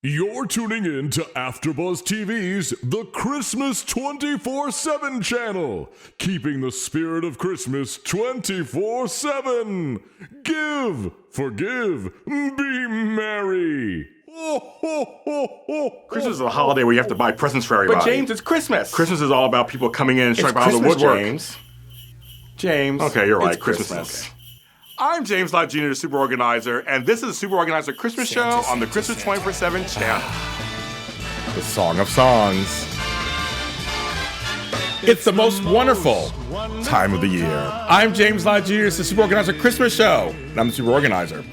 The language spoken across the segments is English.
You're tuning in to AfterBuzz TV's The Christmas 24/7 channel, keeping the spirit of Christmas 24/7. Give, forgive, be merry. Christmas is a holiday where you have to buy presents for everybody. But James, it's Christmas. Christmas is all about people coming in and It's starting out the Christmas, woodwork. James. Okay, you're right. It's Christmas. Okay. I'm James Lott Jr., the Super Organizer, and this is the Super Organizer Christmas Show on the Christmas 24/7 channel. The Song of Songs. It's the most wonderful time of the year. I'm James Lott Jr., it's the Super Organizer Christmas Show, and I'm the Super Organizer.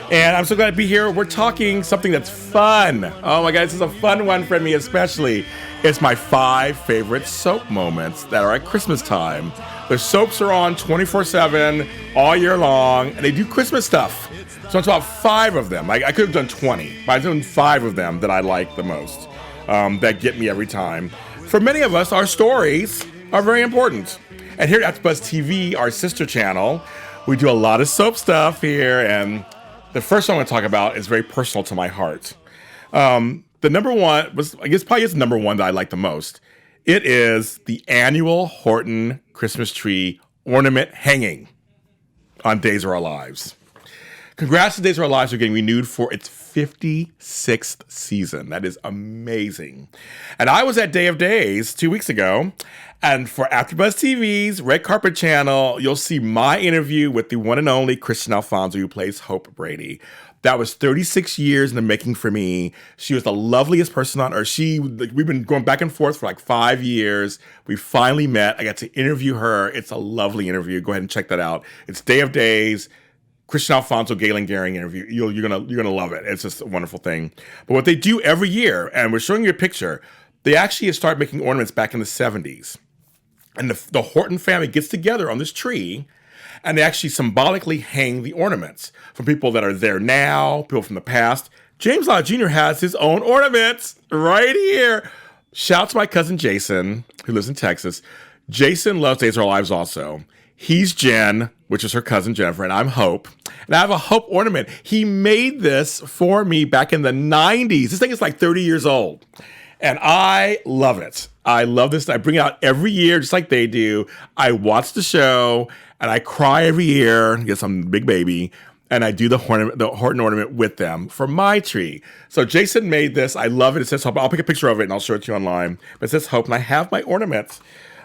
And I'm so glad to be here. We're talking something that's fun. Oh my God, this is a fun one for me especially. It's my 5 favorite soap moments that are at Christmas time. The soaps are on 24/7 all year long, and they do Christmas stuff. So it's about 5 of them. I could have done 20, but I've done 5 of them that I like the most, that get me every time. For many of us, our stories are very important. And here at AfterBuzz TV, our sister channel, we do a lot of soap stuff here, and the first one I want to talk about is very personal to my heart. The number one was, I guess, probably is the number one that I like the most. It is the annual Horton Christmas tree ornament hanging on Days of Our Lives. Congrats to Days of Our Lives for getting renewed for its 56th season. That is amazing. And I was at Day of Days 2 weeks ago, and for AfterBuzz TV's Red Carpet channel, you'll see my interview with the one and only Christian Alfonso, who plays Hope Brady. That was 36 years in the making for me. She was the loveliest person on earth. We've been going back and forth for like 5 years. We finally met. I got to interview her. It's a lovely interview. Go ahead and check that out. It's Day of Days, Christian Alfonso, Galen Gehring interview. You're gonna love it. It's just a wonderful thing. But what they do every year, and we're showing you a picture, they actually start making ornaments back in the 70s. And the Horton family gets together on this tree, and they actually symbolically hang the ornaments from people that are there now, people from the past. James Lott Jr. has his own ornaments right here. Shout out to my cousin Jason, who lives in Texas. Jason loves Days of Our Lives also. He's Jen, which is her cousin Jennifer, and I'm Hope. And I have a Hope ornament. He made this for me back in the 90s. This thing is like 30 years old. And I love it. I love this. I bring it out every year, just like they do. I watch the show, and I cry every year. Yes, I'm a big baby. And I do the Horton ornament with them for my tree. So Jason made this. I love it. It says Hope. I'll pick a picture of it, and I'll show it to you online. But it says Hope, and I have my ornaments.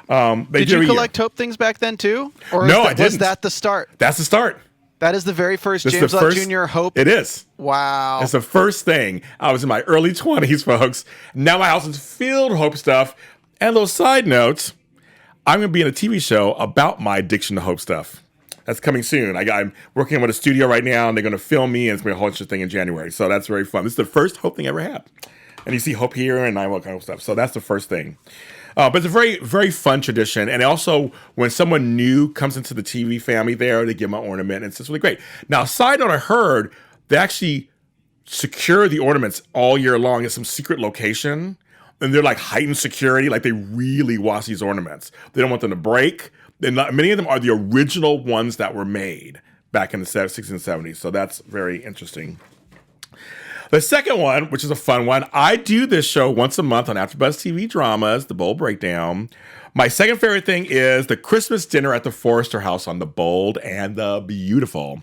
Did you collect Hope things back then, too? Or no, I didn't. Was that the start? That's the start. That is the very first James Lott Jr. Hope? It is. Wow. It's the first thing. I was in my early 20s, folks. Now my house is filled with Hope stuff. And a little side note, I'm going to be in a TV show about my addiction to Hope stuff. That's coming soon. I'm working with a studio right now, and they're going to film me, and it's going to be a whole bunch of thing in January. So that's very fun. This is the first Hope thing I ever had. And you see Hope here, and I work on Hope stuff. So that's the first thing. But it's a very, very fun tradition. And also, when someone new comes into the TV family there, they give them an ornament. And it's just really great. Now, side note, I heard they actually secure the ornaments all year long at some secret location. And they're like heightened security. Like, they really watch these ornaments. They don't want them to break. And many of them are the original ones that were made back in the 60s and 70s. So that's very interesting. The second one, which is a fun one, I do this show once a month on AfterBuzz TV Dramas, The Bold Breakdown. My second favorite thing is the Christmas dinner at the Forrester House on The Bold and the Beautiful.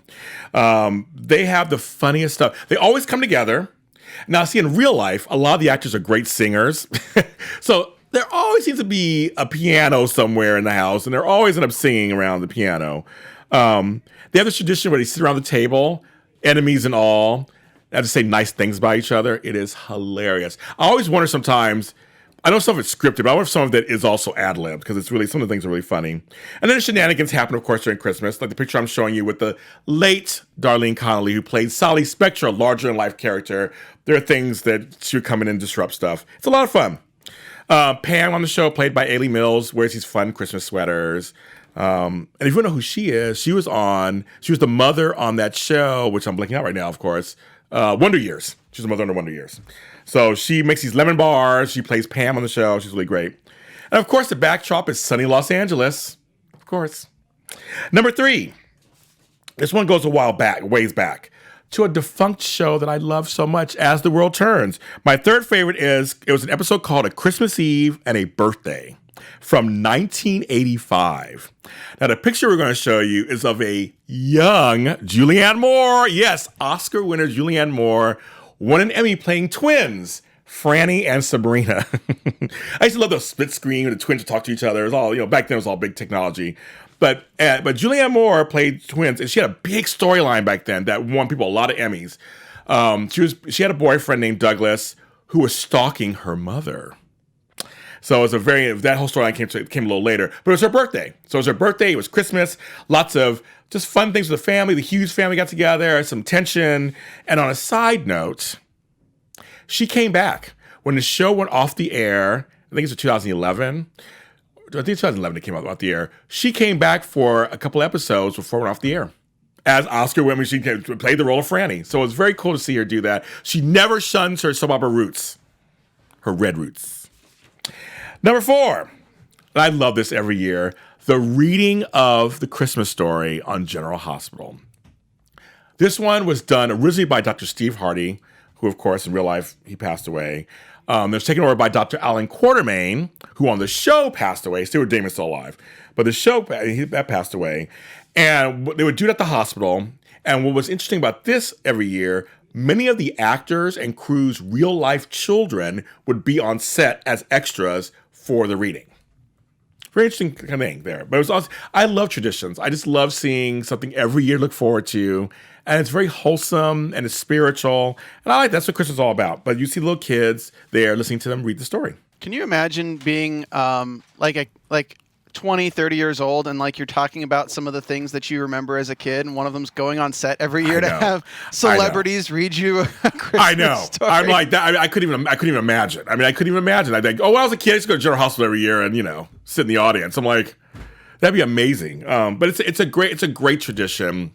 They have the funniest stuff. They always come together. Now, see, in real life, a lot of the actors are great singers. So there always seems to be a piano somewhere in the house, and they're always end up singing around the piano. They have this tradition where they sit around the table, enemies and all, have to say nice things about each other. It is hilarious. I always wonder sometimes, I know some of it's scripted, but I wonder if some of it is also ad-libbed, because it's really, some of the things are really funny. And then shenanigans happen, of course, during Christmas, like the picture I'm showing you with the late Darlene Connolly, who played Sally Spectra, a larger-than-life character. There are things that she would come in and disrupt stuff. It's a lot of fun. Pam on the show, played by Ailey Mills, wears these fun Christmas sweaters. And if you want to know who she is, she was the mother on that show, which I'm blanking out right now, of course, Wonder Years. She's the mother on the Wonder Years. So she makes these lemon bars. She plays Pam on the show. She's really great. And of course, the backdrop is sunny Los Angeles. Of course. Number 3. This one goes a while back, ways back. to a defunct show that I love so much, As the World Turns. My third favorite it was an episode called A Christmas Eve and a Birthday from 1985. Now, the picture we're going to show you is of a young Julianne Moore. Yes, Oscar winner Julianne Moore won an Emmy playing twins, Franny and Sabrina. I used to love the split screen when the twins would talk to each other. It was all, back then it was all big technology. But Julianne Moore played twins, and she had a big storyline back then that won people a lot of Emmys. She had a boyfriend named Douglas who was stalking her mother. So it was that whole storyline came a little later, but it was her birthday. So it was her birthday. It was Christmas. Lots of just fun things with the family. The Hughes family got together. Some tension. And on a side note, she came back when the show went off the air. I think it's 2011. I think 2011 it came off the air. She came back for a couple episodes before it went off the air. As Oscar Winfrey, she played the role of Franny. So it was very cool to see her do that. She never shuns her soap opera roots, her red roots. Number 4, and I love this every year, the reading of The Christmas Story on General Hospital. This one was done originally by Dr. Steve Hardy, who, of course, in real life, he passed away. It was taken over by Dr. Alan Quartermain, who on the show passed away. Stewart Damon's still alive. But the show, that passed away. And they would do it at the hospital. And what was interesting about this every year, many of the actors and crew's real-life children would be on set as extras for the reading. Very interesting kind of thing there. But it was also, I love traditions. I just love seeing something every year to look forward to. And it's very wholesome and it's spiritual. And I like that's what Christmas is all about. But you see little kids there listening to them read the story. Can you imagine being like 20, 30 years old and like you're talking about some of the things that you remember as a kid, and one of them's going on set every year to have celebrities read you a Christmas story? I'm like that. I couldn't even imagine. I couldn't even imagine. I'd think, when I was a kid, I used to go to General Hospital every year and, sit in the audience. I'm like, that'd be amazing. But it's a great tradition.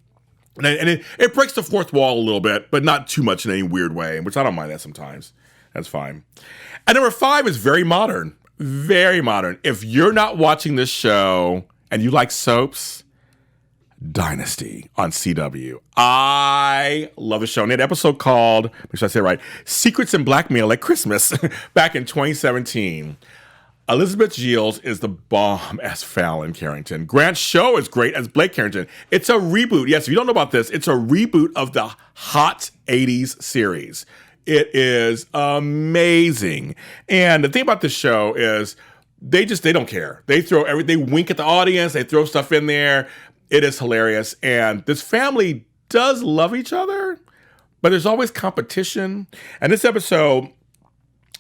And it breaks the fourth wall a little bit, but not too much in any weird way, which I don't mind that sometimes. That's fine. And number 5 is very modern. Very modern. If you're not watching this show and you like soaps, Dynasty on CW. I love the show. And an episode called, make sure I say it right, Secrets and Blackmail at Christmas back in 2017. Elizabeth Gilles is the bomb as Fallon Carrington. Grant Show is great as Blake Carrington. It's a reboot. Yes, if you don't know about this, it's a reboot of the hot 80s series. It is amazing. And the thing about this show is they don't care. They wink at the audience. They throw stuff in there. It is hilarious. And this family does love each other, but there's always competition. And this episode,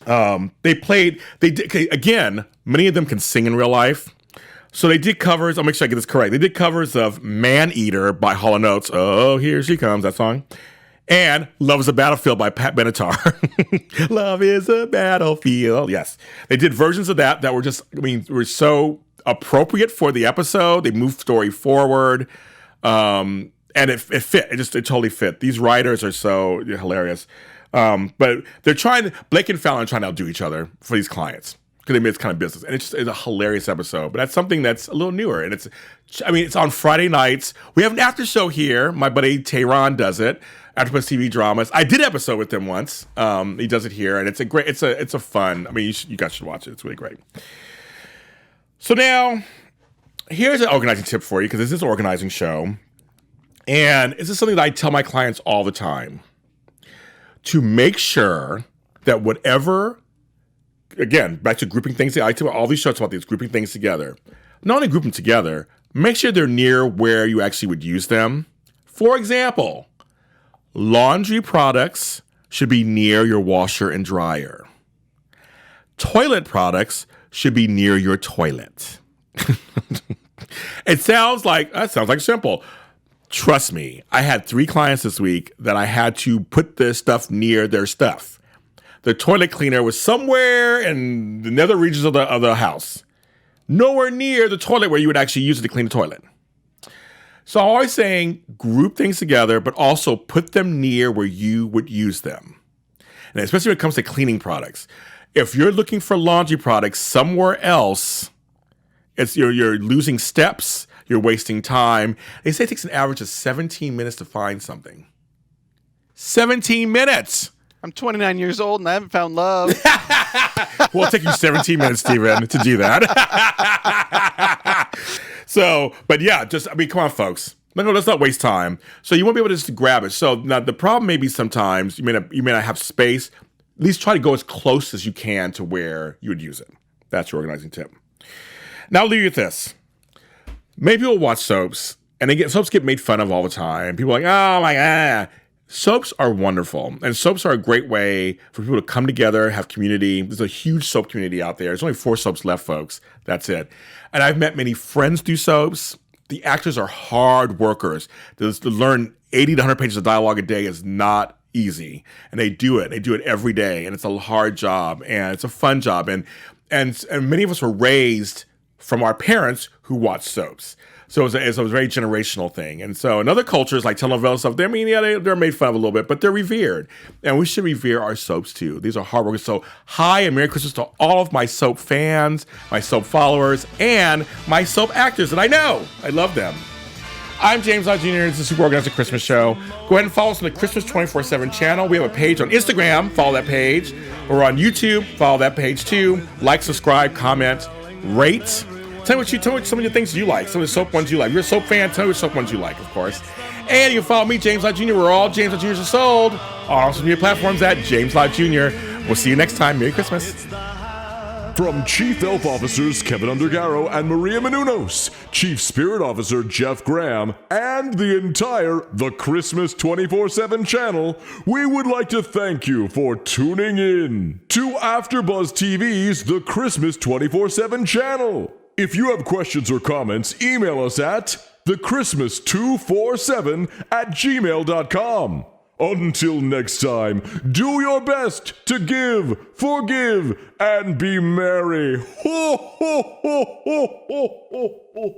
again, many of them can sing in real life. So they did covers. I'll make sure I get this correct. They did covers of Man Eater by Hall & Oates. Oh, here she comes, that song. And Love is a Battlefield by Pat Benatar. Love is a battlefield. Yes. They did versions of that were so appropriate for the episode. They moved story forward. And it fit. It totally fit. These writers are so hilarious. But Blake and Fallon are trying to outdo each other for these clients because it's kind of business. And it's a hilarious episode. But that's something that's a little newer. And it's on Friday nights. We have an after show here. My buddy Tehran does it. AfterBuzz TV dramas. I did an episode with him once. He does it here, and it's a fun. You guys should watch it. It's really great. So now, here's an organizing tip for you because this is an organizing show, and this is something that I tell my clients all the time. To make sure that whatever, again, back to grouping things. I tell all these shows about these grouping things together. Not only group them together, make sure they're near where you actually would use them. For example, laundry products should be near your washer and dryer. Toilet products should be near your toilet. That sounds like simple. Trust me, I had 3 clients this week that I had to put this stuff near their stuff. The toilet cleaner was somewhere in the nether regions of the house. Nowhere near the toilet where you would actually use it to clean the toilet. So I'm always saying group things together, but also put them near where you would use them. And especially when it comes to cleaning products. If you're looking for laundry products somewhere else, you're losing steps, you're wasting time. They say it takes an average of 17 minutes to find something. 17 minutes. I'm 29 years old and I haven't found love. Well, it'll take you 17 minutes, Steven, to do that. So, but yeah, come on, folks. No, let's not waste time. So you won't be able to just grab it. So now the problem may be sometimes you may not have space. At least try to go as close as you can to where you would use it. That's your organizing tip. Now I'll leave you with this. Maybe you'll watch soaps, and soaps get made fun of all the time. People are like, oh my God. Soaps are wonderful, and soaps are a great way for people to come together, have community. There's a huge soap community out there. There's only 4 soaps left, folks. That's it. And I've met many friends through soaps. The actors are hard workers. To learn 80 to 100 pages of dialogue a day is not easy, and they do it. They do it every day, and it's a hard job, and it's a fun job. And many of us were raised from our parents who watched soaps. So it's a very generational thing. And so in other cultures like telenovela stuff, they're made fun of a little bit, but they're revered. And we should revere our soaps too. These are hard workers. So hi and Merry Christmas to all of my soap fans, my soap followers, and my soap actors that I know. I love them. I'm James Lott Jr. It's the Super Organizer Christmas Show. Go ahead and follow us on the Christmas 24/7 channel. We have a page on Instagram. Follow that page. We're on YouTube. Follow that page too. Like, subscribe, comment, rate. Tell me some of the things you like, some of the soap ones you like. If you're a soap fan, tell me what soap ones you like, of course. And you can follow me, James Lott Jr. We're all James Lott Jr.'s are sold on social media platforms at James Lott Jr. We'll see you next time. Merry Christmas. From Chief Elf Officers Keven Undergaro and Maria Menounos, Chief Spirit Officer Jeff Graham, and the entire The Christmas 24/7 channel, we would like to thank you for tuning in to AfterBuzz TV's The Christmas 24/7 channel. If you have questions or comments, email us at thechristmas247@gmail.com. Until next time, do your best to give, forgive, and be merry. Ho, ho, ho, ho, ho, ho, ho.